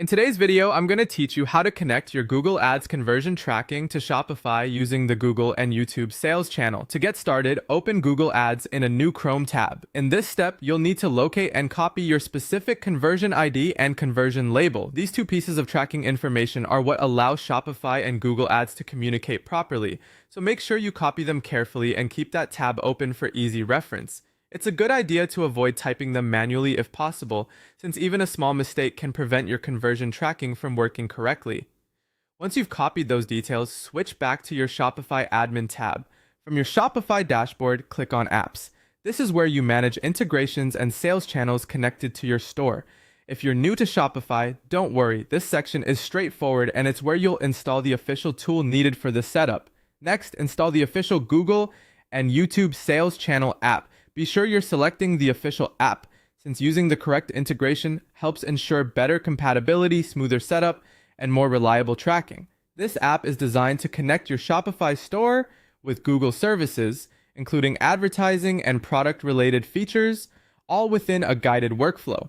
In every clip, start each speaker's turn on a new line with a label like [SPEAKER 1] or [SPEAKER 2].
[SPEAKER 1] In today's video, I'm going to teach you how to connect your Google Ads conversion tracking to Shopify using the Google and YouTube sales channel. To get started, open Google Ads in a new Chrome tab. In this step, you'll need to locate and copy your specific conversion ID and conversion label. These two pieces of tracking information are what allow Shopify and Google Ads to communicate properly. So make sure you copy them carefully and keep that tab open for easy reference. It's a good idea to avoid typing them manually if possible, since even a small mistake can prevent your conversion tracking from working correctly. Once you've copied those details, switch back to your Shopify admin tab. From your Shopify dashboard, click on Apps. This is where you manage integrations and sales channels connected to your store. If you're new to Shopify, don't worry, this section is straightforward and it's where you'll install the official tool needed for the setup. Next, install the official Google and YouTube sales channel app. Be sure you're selecting the official app, since using the correct integration helps ensure better compatibility, smoother setup, and more reliable tracking. This app is designed to connect your Shopify store with Google services, including advertising and product-related features, all within a guided workflow.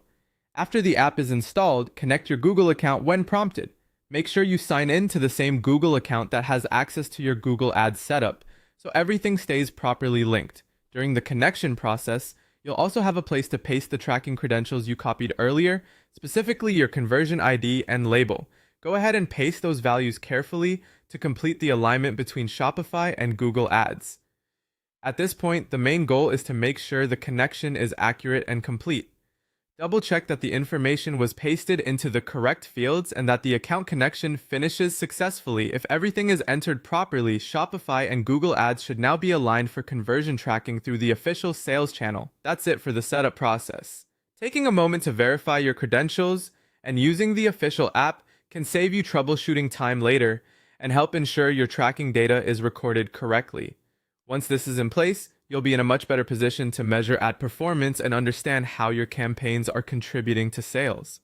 [SPEAKER 1] After the app is installed, connect your Google account when prompted. Make sure you sign in to the same Google account that has access to your Google Ads setup, so everything stays properly linked. During the connection process, you'll also have a place to paste the tracking credentials you copied earlier, specifically your conversion ID and label. Go ahead and paste those values carefully to complete the alignment between Shopify and Google Ads. At this point, the main goal is to make sure the connection is accurate and complete. Double check that the information was pasted into the correct fields and that the account connection finishes successfully. If everything is entered properly, Shopify and Google Ads should now be aligned for conversion tracking through the official sales channel. That's it for the setup process. Taking a moment to verify your credentials and using the official app can save you troubleshooting time later and help ensure your tracking data is recorded correctly. Once this is in place, you'll be in a much better position to measure ad performance and understand how your campaigns are contributing to sales.